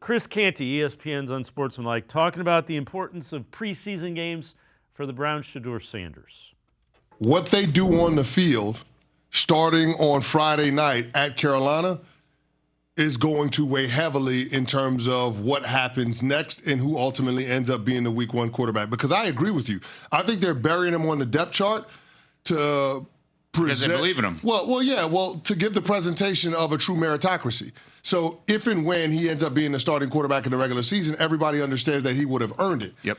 Chris Canty, ESPN's Unsportsmanlike, talking about the importance of preseason games for the Browns' Shedeur Sanders. What they do on the field starting on Friday night at Carolina is going to weigh heavily in terms of what happens next and who ultimately ends up being the week one quarterback. Because I agree with you. I think they're burying him on the depth chart to because they believe in him. Well, to give the presentation of a true meritocracy. So if and when he ends up being the starting quarterback in the regular season, everybody understands that he would have earned it. Yep.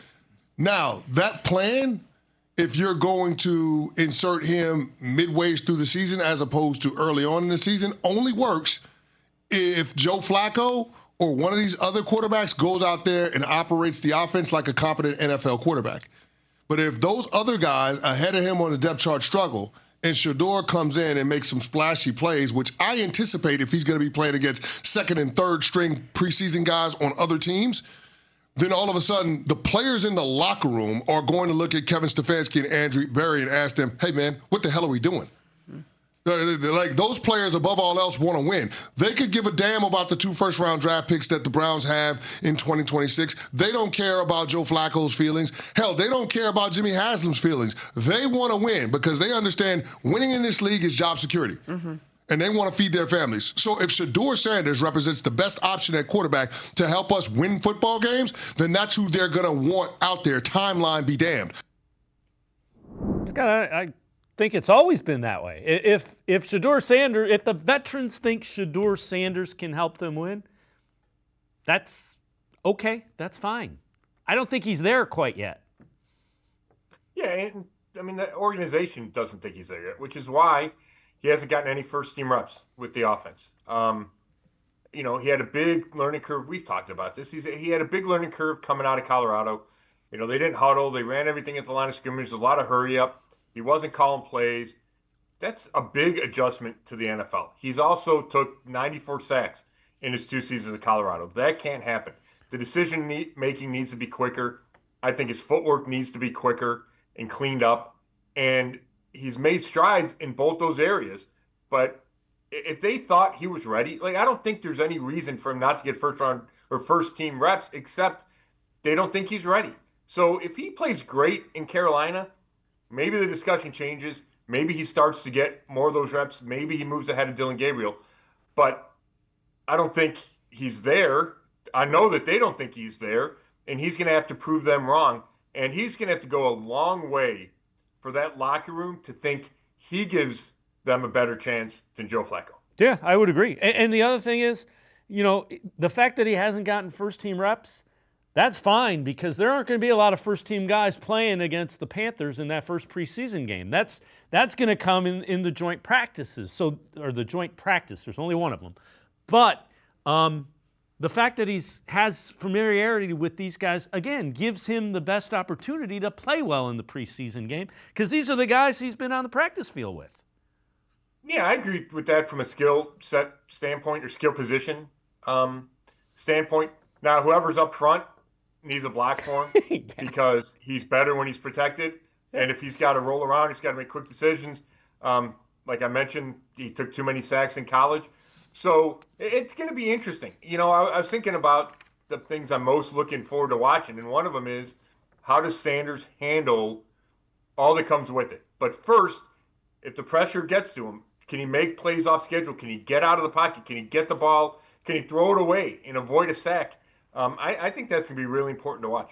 Now, that plan, if you're going to insert him midways through the season as opposed to early on in the season, only works if Joe Flacco or one of these other quarterbacks goes out there and operates the offense like a competent NFL quarterback. But if those other guys ahead of him on the depth chart struggle and Shedeur comes in and makes some splashy plays, which I anticipate if he's going to be playing against second and third string preseason guys on other teams, then all of a sudden the players in the locker room are going to look at Kevin Stefanski and Andrew Berry and ask them, hey, man, what the hell are we doing? Like, those players, above all else, want to win. They could give a damn about the 2 first-round draft picks that the Browns have in 2026. They don't care about Joe Flacco's feelings. Hell, they don't care about Jimmy Haslam's feelings. They want to win because they understand winning in this league is job security. Mm-hmm. And they want to feed their families. So if Shedeur Sanders represents the best option at quarterback to help us win football games, then that's who they're going to want out there. Timeline be damned. I think it's always been that way. If Shedeur Sanders, if the veterans think Shedeur Sanders can help them win, that's okay. That's fine. I don't think he's there quite yet. Yeah, and I mean the organization doesn't think he's there yet, which is why he hasn't gotten any first-team reps with the offense. He had a big learning curve. We've talked about this. He had a big learning curve coming out of Colorado. They didn't huddle. They ran everything at the line of scrimmage. A lot of hurry up. He wasn't calling plays. That's a big adjustment to the NFL. He's also took 94 sacks in his 2 seasons at Colorado. That can't happen. The decision-making needs to be quicker. I think his footwork needs to be quicker and cleaned up. And he's made strides in both those areas. But if they thought he was ready, I don't think there's any reason for him not to get first-round or first-team reps, except they don't think he's ready. So if he plays great in Carolina, maybe the discussion changes. Maybe he starts to get more of those reps. Maybe he moves ahead of Dylan Gabriel. But I don't think he's there. I know that they don't think he's there, and he's going to have to prove them wrong. And he's going to have to go a long way for that locker room to think he gives them a better chance than Joe Flacco. Yeah, I would agree. And the other thing is, the fact that he hasn't gotten first-team reps, that's fine because there aren't going to be a lot of first-team guys playing against the Panthers in that first preseason game. That's going to come in the joint practices, or the joint practice. There's only one of them. But the fact that he has familiarity with these guys, again, gives him the best opportunity to play well in the preseason game because these are the guys he's been on the practice field with. Yeah, I agree with that from a skill set standpoint or skill position standpoint. Now, whoever's up front needs a block for him because he's better when he's protected. And if he's got to roll around, he's got to make quick decisions. Like I mentioned, he took too many sacks in college. So it's going to be interesting. I was thinking about the things I'm most looking forward to watching, and one of them is how does Sanders handle all that comes with it? But first, if the pressure gets to him, can he make plays off schedule? Can he get out of the pocket? Can he get the ball? Can he throw it away and avoid a sack? I think that's going to be really important to watch.